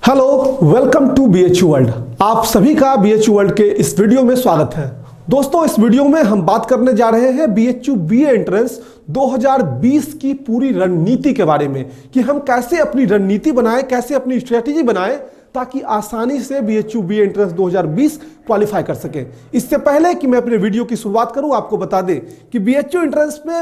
Hello, welcome to BHU world. आप सभी का बीएचयू वर्ल्ड के इस वीडियो में स्वागत है। दोस्तों, इस वीडियो में हम बात करने जा रहे हैं बीएचयू बीए एंट्रेंस 2020 की पूरी रणनीति के बारे में कि हम कैसे अपनी रणनीति बनाएं, कैसे अपनी स्ट्रेटेजी बनाएं ताकि आसानी से बीएचयू बीए एंट्रेंस 2020 क्वालिफाई कर सकें। इससे पहले कि मैं अपने वीडियो की शुरुआत करूं, आपको बता दें कि बीएचयू एंट्रेंस में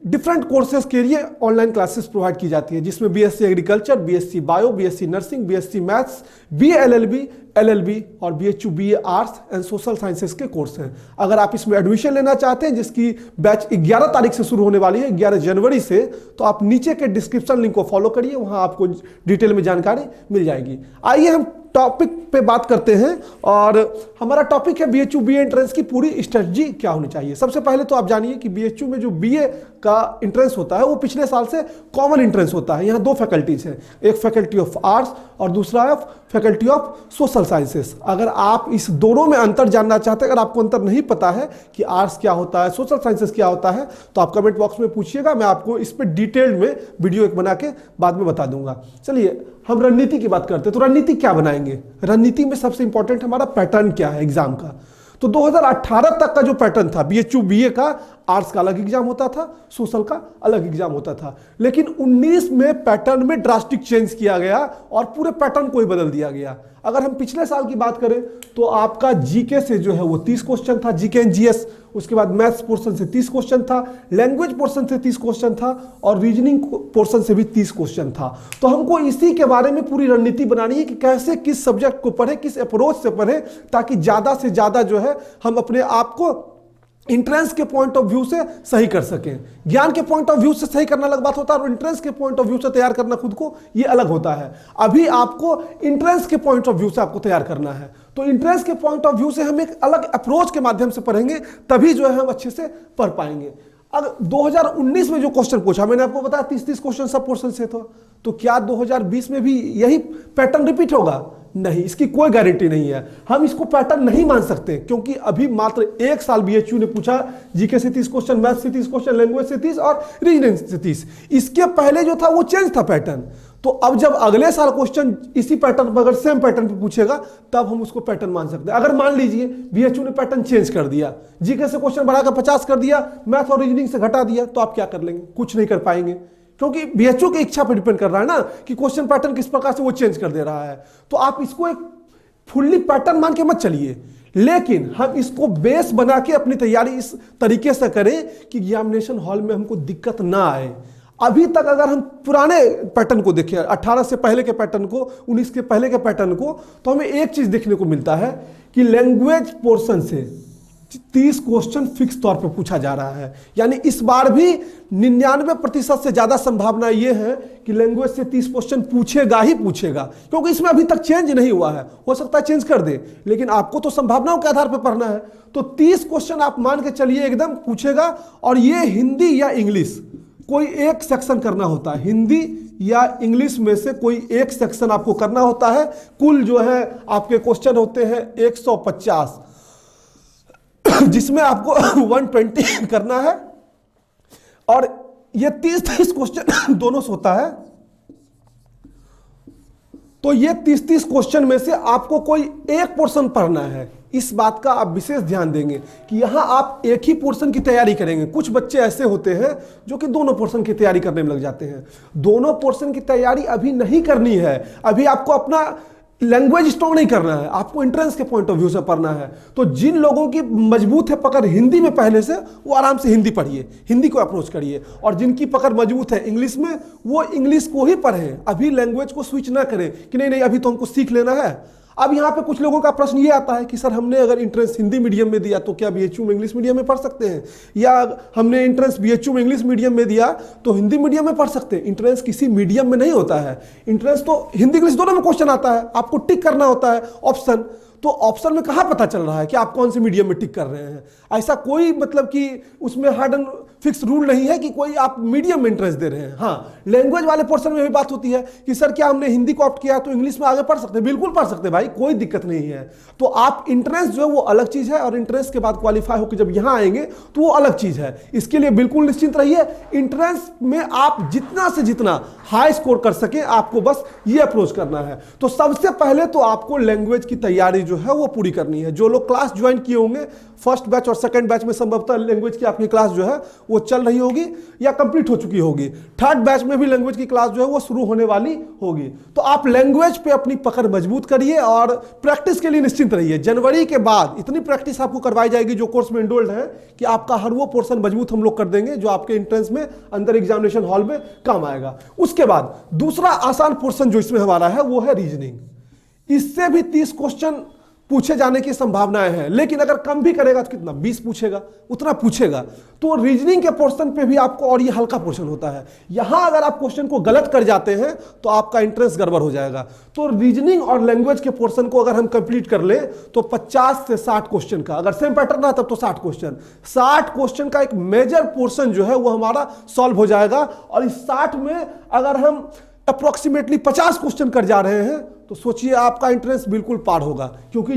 डिफरेंट कोर्सेज के लिए ऑनलाइन क्लासेस प्रोवाइड की जाती है, जिसमें BSc agriculture, BSc bio, BSc nursing, BSc maths, BA LLB, LLB और BHU BA arts and social sciences के कोर्स हैं। अगर आप इसमें एडमिशन लेना चाहते हैं, जिसकी बैच 11 तारीख से शुरू होने वाली है, 11 जनवरी से, तो आप नीचे के डिस्क्रिप्शन लिंक को फॉलो करिए, वहां आपको डिटेल में जानकारी मिल जाएगी। आइए हम टॉपिक पे बात करते हैं और हमारा टॉपिक है बीएचयू बीए एंट्रेंस की पूरी स्ट्रेटजी क्या होनी चाहिए। सबसे पहले तो आप जानिए कि बीएचयू में जो बीए का एंट्रेंस होता है वो पिछले साल से कॉमन एंट्रेंस होता है। यहाँ दो फैकल्टीज हैं, एक फैकल्टी ऑफ आर्ट्स और दूसरा है फैकल्टी ऑफ सोशल साइंसेस। अगर आप इस दोनों में अंतर जानना चाहते हैं, अगर आपको अंतर नहीं पता है कि आर्ट्स क्या होता है, सोशल साइंसेस क्या होता है, तो आप कमेंट बॉक्स में पूछिएगा, मैं आपको इस पर डिटेल्ड में वीडियो एक बना के बाद में बता दूंगा। चलिए हम रणनीति की बात करते हैं। तो रणनीति क्या बनाएंगे? रणनीति में सबसे इंपॉर्टेंट हमारा पैटर्न क्या है एग्जाम का। तो 2018 तक का जो पैटर्न था, बीएचयू बीए का आर्ट्स का अलग एग्जाम होता था, सोशल का अलग एग्जाम होता था, लेकिन 19 में पैटर्न में ड्रास्टिक चेंज किया गया और पूरे पैटर्न को ही बदल दिया गया। अगर हम पिछले साल की बात करें तो आपका जीके से जो है वो 30 क्वेश्चन था, जीके एंड जीएस, उसके बाद मैथ्स पोर्शन से 30 क्वेश्चन था, लैंग्वेज पोर्शन से 30 क्वेश्चन था और रीजनिंग पोर्शन से भी 30 क्वेश्चन था। तो हमको इसी के बारे में पूरी रणनीति बनानी है कि कैसे किस सब्जेक्ट को पढ़े, किस अप्रोच से पढ़े, ताकि ज्यादा से ज्यादा जो है हम अपने आप को इंट्रेंस के पॉइंट ऑफ व्यू से सही कर सकें। ज्ञान के पॉइंट ऑफ व्यू से सही करना अलग बात होता है और इंट्रेंस के पॉइंट ऑफ व्यू से तैयार करना खुद को, ये अलग होता है। अभी आपको इंट्रेंस के पॉइंट ऑफ व्यू से आपको तैयार करना है, तो इंट्रेंस के पॉइंट ऑफ व्यू से हम एक अलग अप्रोच के माध्यम से पढ़ेंगे, तभी जो है हम अच्छे से पढ़ पाएंगे। अगर 2019 में जो क्वेश्चन पूछा, मैंने आपको बताया 30-30 क्वेश्चन सब पोर्शन से था, तो क्या 2020 में भी यही पैटर्न रिपीट होगा? नहीं, इसकी कोई गारंटी नहीं है। हम इसको पैटर्न नहीं मान सकते, क्योंकि अभी मात्र एक साल बीएचयू ने पूछा जीके से 30 क्वेश्चन, मैथ से 30 क्वेश्चन, लैंग्वेज से 30 और रीजनिंग से 30। इसके पहले जो था वो चेंज था पैटर्न। तो अब जब अगले साल क्वेश्चन इसी पैटर्न पर, अगर सेम पैटर्न पर पूछेगा, तब हम उसको पैटर्न मान सकते हैं। अगर मान लीजिए बीएचयू ने पैटर्न चेंज कर दिया, जीके से क्वेश्चन बढ़ाकर 50 कर दिया, मैथ और रीजनिंग से घटा दिया, तो आप क्या कर लेंगे? कुछ नहीं कर पाएंगे, क्योंकि बीएचयू की इच्छा पर डिपेंड कर रहा है ना कि क्वेश्चन पैटर्न किस प्रकार से वो चेंज कर दे रहा है। तो आप इसको एक फुल्ली पैटर्न मान के मत चलिए, लेकिन हम इसको बेस बना के अपनी तैयारी इस तरीके से करें कि एग्जामिनेशन हॉल में हमको दिक्कत ना आए। अभी तक अगर हम पुराने पैटर्न को देखें, 18 से पहले के पैटर्न को, 19 के पहले के पैटर्न को, तो हमें एक चीज देखने को मिलता है कि लैंग्वेज पोर्शन से 30 क्वेश्चन फिक्स तौर पर पूछा जा रहा है। यानी इस बार भी 99% से ज्यादा संभावना यह है कि लैंग्वेज से 30 क्वेश्चन पूछेगा ही पूछेगा, क्योंकि इसमें अभी तक चेंज नहीं हुआ है। हो सकता है चेंज कर दे, लेकिन आपको तो संभावनाओं के आधार पर पढ़ना है। तो 30 क्वेश्चन आप मान के चलिए एकदम पूछेगा, और ये हिंदी या इंग्लिश कोई एक सेक्शन करना होता है, हिंदी या इंग्लिश में से कोई एक सेक्शन आपको करना होता है। कुल जो है आपके क्वेश्चन होते हैं 150, जिसमें आपको 120 करना है, और ये 30-30 क्वेश्चन दोनों से होता है। तो ये 30-30 क्वेश्चन में से आपको कोई एक पोर्शन पढ़ना है। इस बात का आप विशेष ध्यान देंगे कि यहां आप एक ही पोर्शन की तैयारी करेंगे। कुछ बच्चे ऐसे होते हैं जो कि दोनों पोर्शन की तैयारी करने में लग जाते हैं। दोनों पोर्शन की तैयारी अभी नहीं करनी है, अभी आपको अपना लैंग्वेज स्ट्रॉन्ग नहीं करना है, आपको एंट्रेंस के पॉइंट ऑफ व्यू से पढ़ना है। तो जिन लोगों की मजबूत है पकड़ हिंदी में पहले से, वो आराम से हिंदी पढ़िए, हिंदी को अप्रोच करिए, और जिनकी पकड़ मजबूत है इंग्लिश में, वो इंग्लिश को ही पढ़ें। अभी लैंग्वेज को स्विच ना करें कि नहीं अभी तो हमको सीख लेना है। अब यहाँ पे कुछ लोगों का प्रश्न ये आता है कि सर हमने अगर एंट्रेंस हिंदी मीडियम में दिया तो क्या बीएचयू में इंग्लिश मीडियम में पढ़ सकते हैं, या हमने एंट्रेंस बीएचयू में इंग्लिश मीडियम में दिया तो हिंदी मीडियम में पढ़ सकते हैं? एंट्रेंस किसी मीडियम में नहीं होता है, एंट्रेंस तो हिंदी इंग्लिश दोनों में क्वेश्चन आता है, आपको टिक करना होता है ऑप्शन। तो ऑप्शन में कहाँ पता चल रहा है कि आप कौन से मीडियम में टिक कर रहे हैं? ऐसा कोई मतलब कि उसमें हार्ड एंड फिक्स रूल नहीं है कि कोई आप मीडियम में इंटरेस्ट दे रहे हैं। हाँ, लैंग्वेज वाले पोर्शन में भी बात होती है कि सर क्या हमने हिंदी को ऑप्ट किया तो इंग्लिश में आगे पढ़ सकते हैं? बिल्कुल पढ़ सकते हैं भाई, कोई दिक्कत नहीं है। तो आप इंट्रेंस जो है वो अलग चीज है, और इंट्रेंस के बाद क्वालिफाई होकर जब यहां आएंगे तो वो अलग चीज है। इसके लिए बिल्कुल निश्चिंत रहिए, इंट्रेंस में आप जितना से जितना हाई स्कोर कर सके आपको बस ये अप्रोच करना है। तो सबसे पहले तो आपको लैंग्वेज की तैयारी जो है वो पूरी करनी है। जो लोग क्लास ज्वाइन किए होंगे फर्स्ट बैच और सेकंड बैच में, संभवतः लैंग्वेज की आपकी क्लास जो है वो चल रही होगी या कंप्लीट हो चुकी होगी। थर्ड बैच में भी लैंग्वेज की क्लास जो है वो शुरू होने वाली होगी। तो आप लैंग्वेज पे अपनी पकड़ मजबूत करिए और प्रैक्टिस के लिए निश्चिंत रहिए। जनवरी के बाद इतनी प्रैक्टिस आपको करवाई जाएगी जो कोर्स में एनरोल्ड है कि आपका हर वो पोर्शन मजबूत हम लोग कर देंगे जो आपके एंट्रेंस में अंदर एग्जामिनेशन हॉल में काम आएगा। उसके बाद दूसरा आसान पोर्शन जो इसमें हमारा है वो है रीजनिंग। इससे भी 30 क्वेश्चन पूछे जाने की संभावनाएं हैं, लेकिन अगर कम भी करेगा तो कितना 20 पूछेगा, उतना पूछेगा। तो रीजनिंग के पोर्शन पे भी आपको, और ये हल्का पोर्शन होता है, यहां अगर आप क्वेश्चन को गलत कर जाते हैं तो आपका इंटरेस्ट गड़बड़ हो जाएगा। तो रीजनिंग और लैंग्वेज के पोर्शन को अगर हम कंप्लीट कर ले तो 50 से 60 क्वेश्चन का, अगर सेम पैटर्न रहा तब तो 60 क्वेश्चन, 60 क्वेश्चन का एक मेजर पोर्शन जो है वो हमारा सॉल्व हो जाएगा। और इस 60 में अगर हम अप्रोक्सीमेटली 50 क्वेश्चन कर जा रहे हैं तो सोचिए आपका इंटरेस्ट बिल्कुल पार होगा, क्योंकि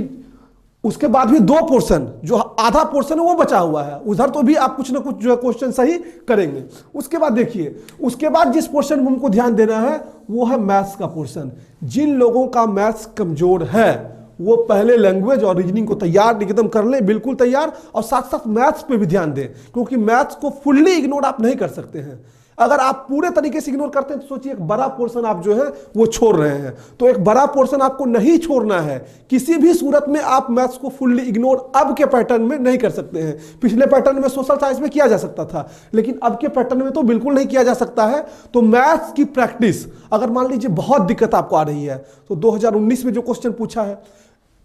उसके बाद भी 2 पोर्शन, जो आधा पोर्शन है वो बचा हुआ है, उधर तो भी आप कुछ ना कुछ जो है क्वेश्चन सही करेंगे। उसके बाद देखिए, उसके बाद जिस पोर्शन में हमको ध्यान देना है वो है मैथ्स का पोर्शन। जिन लोगों का मैथ्स कमजोर है वो पहले लैंग्वेज और रीजनिंग को तैयार एकदम कर लें, बिल्कुल तैयार, और साथ साथ मैथ्स पे भी ध्यान दें, क्योंकि मैथ्स को फुल्ली इग्नोर आप नहीं कर सकते हैं। अगर आप पूरे तरीके से इग्नोर करते हैं तो सोचिए एक बड़ा पोर्शन आप जो है वो छोड़ रहे हैं। तो एक बड़ा पोर्शन आपको नहीं छोड़ना है। किसी भी सूरत में आप मैथ्स को फुल्ली इग्नोर अब के पैटर्न में नहीं कर सकते हैं। पिछले पैटर्न में सोशल साइंस में किया जा सकता था, लेकिन अब के पैटर्न में तो बिल्कुल नहीं किया जा सकता है। तो मैथ्स की प्रैक्टिस, अगर मान लीजिए बहुत दिक्कत आपको आ रही है तो 2019 में जो क्वेश्चन पूछा है,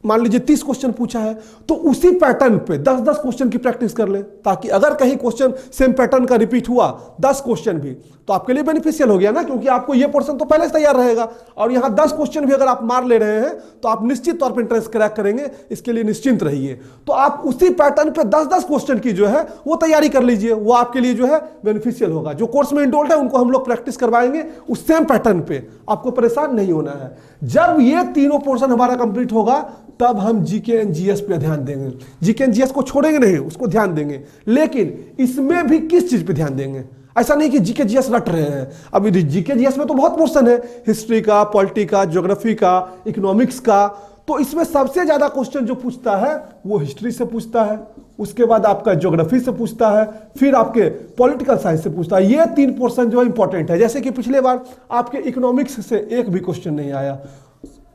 मान लीजिए 30 क्वेश्चन पूछा है, तो उसी पैटर्न पे 10-10 क्वेश्चन की प्रैक्टिस कर ले, ताकि अगर कहीं क्वेश्चन सेम पैटर्न का रिपीट हुआ 10 क्वेश्चन भी, तो आपके लिए बेनिफिशियल हो गया ना, क्योंकि आपको ये पोर्शन तो पहले से तैयार रहेगा। और यहां 10 क्वेश्चन भी अगर आप मार ले रहे हैं तो आप निश्चित तौर पर इंटरेस्ट क्रैक करेंगे, इसके लिए निश्चिंत रहिए। तो आप उसी पैटर्न पे 10-10 क्वेश्चन की जो है वो तैयारी कर लीजिए, वो आपके लिए जो है बेनिफिशियल होगा। जो कोर्स में एनरोल्ड है उनको हम लोग प्रैक्टिस करवाएंगे उस सेम पैटर्न पे, आपको परेशान नहीं होना है। जब ये तीनों पोर्शन हमारा कंप्लीट होगा तब हम जीके एंड जीएस पे ध्यान देंगे। जीके एंड जीएस को छोड़ेंगे नहीं, उसको ध्यान देंगे, लेकिन इसमें भी किस चीज पे ध्यान देंगे? ऐसा नहीं कि जीके जीएस रट रहे हैं। अभी जीके जीएस में तो बहुत पोर्शन है, हिस्ट्री का, पॉलिटी का, ज्योग्राफी का, इकोनॉमिक्स का। तो इसमें सबसे ज्यादा क्वेश्चन जो पूछता है वो हिस्ट्री से पूछता है, उसके बाद आपका ज्योग्राफी से पूछता है, फिर आपके पॉलिटिकल साइंस से पूछता है। ये 3 पोर्शन जो है इंपॉर्टेंट है। जैसे कि पिछले बार आपके इकोनॉमिक्स से एक भी क्वेश्चन नहीं आया,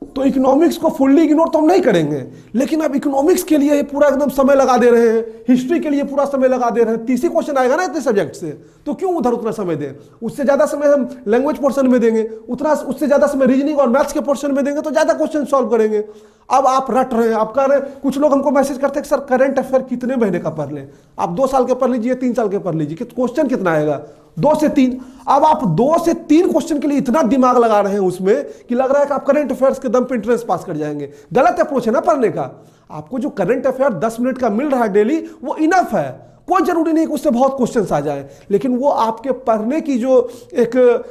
तो इकोनॉमिक्स को फुल्ली इग्नोर तो हम नहीं करेंगे, लेकिन अब इकोनॉमिक्स के लिए पूरा एकदम समय लगा दे रहे हैं, हिस्ट्री के लिए पूरा समय लगा दे रहे हैं। 30 क्वेश्चन आएगा ना इतने सब्जेक्ट से, तो क्यों उधर उतना समय दें? उससे ज्यादा समय हम लैंग्वेज पोर्शन में देंगे, उतना उससे ज्यादा समय रीजनिंग और मैथ्स के पोर्शन में देंगे, तो ज्यादा क्वेश्चन सॉल्व करेंगे। अब आप रट रहे हैं, आप कह रहे हैं, कुछ लोग हमको मैसेज करते हैं सर करंट अफेयर कितने महीने का पढ़ लें? आप 2 साल के पढ़ लीजिए, 3 साल के पढ़ लीजिए, क्वेश्चन कितना आएगा? 2 से 3। अब आप 2 से 3 क्वेश्चन के लिए इतना दिमाग लगा रहे हैं उसमें कि लग रहा है कि आप करंट अफेयर्स के दम पे इंट्रेंस पास कर जाएंगे। गलत अप्रोच है ना पढ़ने का। आपको जो करंट अफेयर 10 मिनट का मिल रहा है डेली, वो इनफ है। कोई जरूरी नहीं कि उससे बहुत क्वेश्चन आ जाए, लेकिन वो आपके पढ़ने की जो एक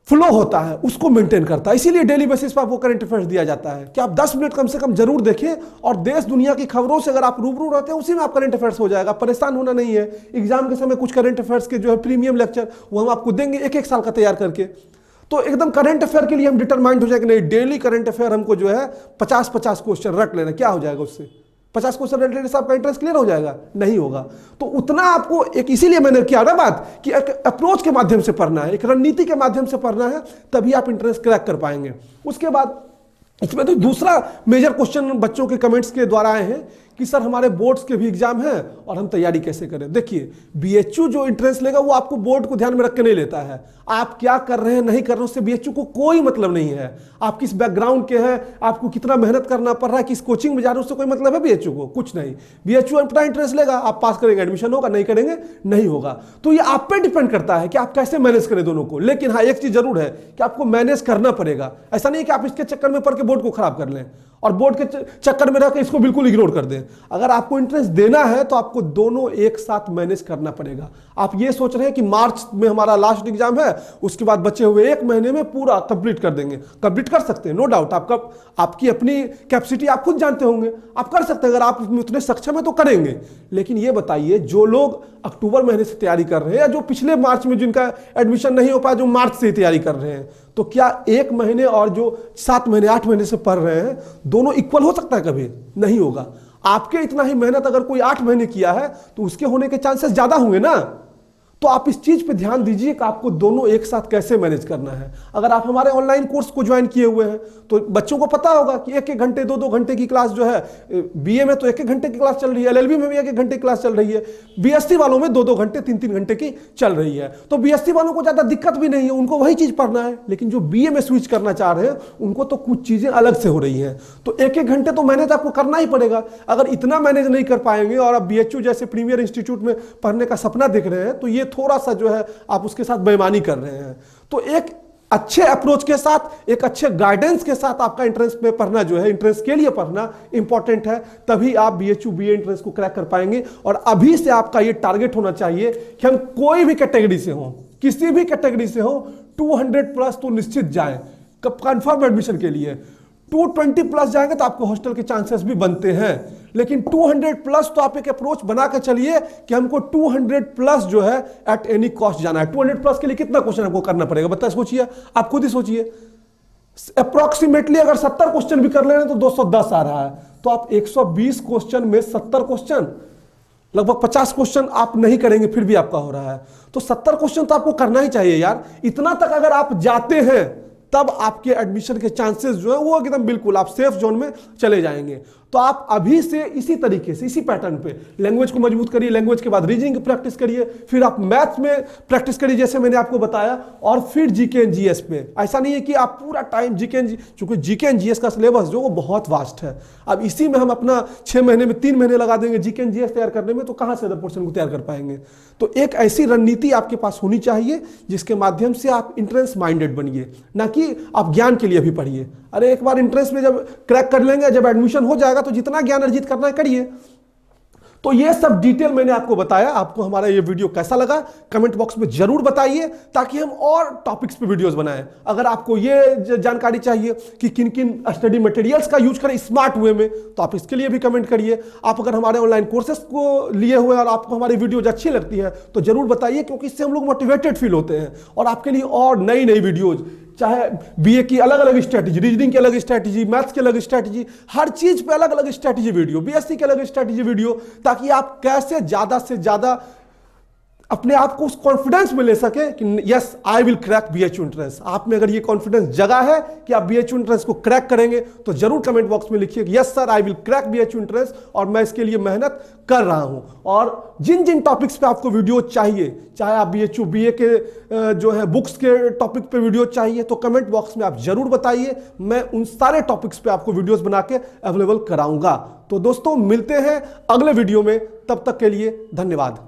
फ्लो होता है उसको मेंटेन करता है। इसीलिए डेली बेसिस पर आपको करंट अफेयर्स दिया जाता है कि आप 10 मिनट कम से कम जरूर देखें, और देश दुनिया की खबरों से अगर आप रूबरू रहते हैं उसी में आप करंट अफेयर्स हो जाएगा। परेशान होना नहीं है। एग्जाम के समय कुछ करंट अफेयर्स के जो है प्रीमियम लेक्चर वो हम आपको देंगे 1-1 साल का तैयार करके। तो एकदम करंट अफेयर के लिए हम डिटरमाइंड हो जाएंगे, नहीं डेली करंट अफेयर हमको जो है 50-50 क्वेश्चन रट लेना। क्या हो जाएगा उससे? 50 क्वेश्चन रट लेने से आपका इंटरेस्ट क्लियर हो जाएगा? नहीं होगा। तो उतना आपको एक, इसीलिए मैंने किया ना बात कि एक अप्रोच के माध्यम से पढ़ना है, एक रणनीति के माध्यम से पढ़ना है, तभी आप इंटरेस्ट क्रैक कर पाएंगे। उसके बाद इसमें तो दूसरा मेजर क्वेश्चन बच्चों के कमेंट्स के द्वारा आए हैं कि सर हमारे बोर्ड्स के भी एग्जाम हैं और हम तैयारी कैसे करें? देखिए, बीएचयू जो इंट्रेंस लेगा वो आपको बोर्ड को ध्यान में रख के नहीं लेता है। आप क्या कर रहे हैं नहीं कर रहे हैं उससे बीएचयू को कोई मतलब नहीं है। आप किस बैकग्राउंड के हैं, आपको कितना मेहनत करना पड़ रहा है, किस कोचिंग में जा रहे हैं, उससे कोई मतलब है बीएचयू को? कुछ नहीं। बीएचयू अपना इंटरेस्ट लेगा, आप पास करेंगे एडमिशन होगा, नहीं करेंगे नहीं होगा। तो ये आप पे डिपेंड करता है कि आप कैसे मैनेज करें दोनों को। लेकिन हाँ, एक चीज जरूर है कि आपको मैनेज करना पड़ेगा। ऐसा नहीं कि आप इसके चक्कर में पढ़ के बोर्ड को खराब कर लें। और बोर्ड के चक्कर में रहकर इसको बिल्कुल इग्नोर कर दें। अगर आपको एंट्रेंस देना है तो आपको दोनों एक साथ मैनेज करना पड़ेगा। आप ये सोच रहे हैं कि मार्च में हमारा लास्ट एग्जाम है, उसके बाद बचे हुए 1 महीने में पूरा कंप्लीट कर देंगे। कंप्लीट कर सकते हैं, नो डाउट। आपकी अपनी कैपेसिटी आप खुद जानते होंगे, आप कर सकते हैं। अगर आप उसमें उतने सक्षम है तो करेंगे। लेकिन ये बताइए, जो लोग अक्टूबर महीने से तैयारी कर रहे हैं या जो पिछले मार्च में जिनका एडमिशन नहीं हो पाया, जो मार्च से ही तैयारी कर रहे हैं, तो क्या 1 महीने और जो 7 महीने 8 महीने से पढ़ रहे हैं, दोनों इक्वल हो सकता है? कभी नहीं होगा। आपके इतना ही मेहनत अगर कोई 8 महीने किया है तो उसके होने के चांसेस ज्यादा होंगे ना। तो आप इस चीज पे ध्यान दीजिए कि आपको दोनों एक साथ कैसे मैनेज करना है। अगर आप हमारे ऑनलाइन कोर्स को ज्वाइन किए हुए हैं तो बच्चों को पता होगा कि 1-1 घंटे 2-2 घंटे की क्लास जो है, बीए में तो 1-1 घंटे की क्लास चल रही है, एलएलबी में भी 1-1 घंटे की क्लास चल रही है, बीएससी वालों में 2-2 घंटे 3-3 घंटे की चल रही है। तो बीएससी वालों को ज्यादा दिक्कत भी नहीं है, उनको वही चीज पढ़ना है। लेकिन जो बीए में स्विच करना चाह रहे हैं उनको तो कुछ चीजें अलग से हो रही हैं। तो 1-1 घंटे तो मैनेज आपको करना ही पड़ेगा। अगर इतना मैनेज नहीं कर पाएंगे और आप बीएचयू जैसे प्रीमियर इंस्टीट्यूट में पढ़ने का सपना देख रहे हैं, तो ये थोड़ा सा जो है आप उसके साथ बेईमानी कर रहे हैं। तो एक अच्छे अप्रोच के साथ, एक अच्छे गाइडेंस के साथ आपका एंट्रेंस में पढ़ना जो है, एंट्रेंस के लिए पढ़ना इंपॉर्टेंट है। तभी आप बीएचयू बीए एंट्रेंस को क्रैक कर पाएंगे। और अभी से आपका ये टारगेट होना चाहिए कि हम कोई भी कैटेगरी से हो, किसी भी कैटेगरी से हो, 200 प्लस तो निश्चित जाए कंफर्म एडमिशन के लिए। 220 प्लस जाएंगे तो आपको हॉस्टल के चांसेस भी बनते हैं। लेकिन 200 प्लस तो आप एक अप्रोच बना के चलिए कि हमको 200 प्लस जो है एट एनी कॉस्ट जाना है। 200 प्लस के लिए कितना क्वेश्चन आपको करना पड़ेगा बताइए, सोचिए, आप खुद ही सोचिए। अप्रोक्सीमेटली अगर 70 क्वेश्चन भी कर ले रहे हैं तो 210 आ रहा है। तो आप 120 क्वेश्चन में 70 क्वेश्चन, लगभग 50 क्वेश्चन आप नहीं करेंगे फिर भी आपका हो रहा है। तो 70 क्वेश्चन तो आपको करना ही चाहिए यार। इतना तक अगर आप जाते हैं तब आपके एडमिशन के चांसेस जो है वो एकदम बिल्कुल आप सेफ जोन में चले जाएंगे। तो आप अभी से इसी तरीके से, इसी पैटर्न पे लैंग्वेज को मजबूत करिए, लैंग्वेज के बाद रीजनिंग की प्रैक्टिस करिए, फिर आप मैथ्स में प्रैक्टिस करिए जैसे मैंने आपको बताया, और फिर जीके एंड जीएस पे। ऐसा नहीं है कि आप पूरा टाइम क्योंकि जीके एंड जीएस का सिलेबस जो वो बहुत वास्ट है। अब इसी में हम अपना 6 महीने में 3 महीने लगा देंगे जीके एंड जीएस तैयार करने में, तो कहां से अदर पोर्शन को तैयार कर पाएंगे। तो एक ऐसी रणनीति आपके पास होनी चाहिए जिसके माध्यम से आप इंट्रेंस माइंडेड बनिए, ना कि आप ज्ञान के लिए भी पढ़िए। अरे एक बार इंट्रेंस में जब क्रैक कर लेंगे, जब एडमिशन हो जाएगा तो जितना ज्ञान अर्जित करना है करिए। तो ये सब डिटेल मैंने आपको बताया। आपको हमारा ये वीडियो कैसा लगा कमेंट बॉक्स में जरूर बताइए, ताकि हम और टॉपिक्स पे वीडियोस बनाएं। अगर आपको ये जानकारी चाहिए कि किन किन स्टडी मटेरियल्स का यूज करें स्मार्ट वे में, तो आप इसके लिए भी कमेंट करिए। आप अगर हमारे ऑनलाइन कोर्सेज को लिए हुए और आपको हमारी वीडियोज अच्छी लगती है तो जरूर बताइए, क्योंकि इससे हम लोग मोटिवेटेड फील होते हैं और आपके लिए और नई नई वीडियोज, चाहे बीए की अलग अलग स्ट्रैटेजी, रीजनिंग की अलग स्ट्रैटेजी, मैथ्स की अलग स्ट्रैटेजी, हर चीज पे अलग अलग स्ट्रैटेजी वीडियो, बीएससी की अलग स्ट्रैटेजी वीडियो, ताकि आप कैसे ज्यादा से ज्यादा अपने आप को उस कॉन्फिडेंस में ले सके कि yes I will crack BHU entrance. आप में अगर ये कॉन्फिडेंस जगा है कि आप बीएचयू एंट्रेंस को क्रैक करेंगे तो जरूर कमेंट बॉक्स में लिखिए कि yes sir I will crack BHU entrance, और मैं इसके लिए मेहनत कर रहा हूं। और जिन जिन टॉपिक्स पे आपको वीडियो चाहिए, चाहे आप बीएचयू बीए के जो है बुक्स के टॉपिक पे वीडियो चाहिए, तो कमेंट बॉक्स में आप जरूर बताइए। मैं उन सारे टॉपिक्स पे आपको वीडियोस बना के अवेलेबल कराऊंगा। तो दोस्तों मिलते हैं अगले वीडियो में, तब तक के लिए धन्यवाद।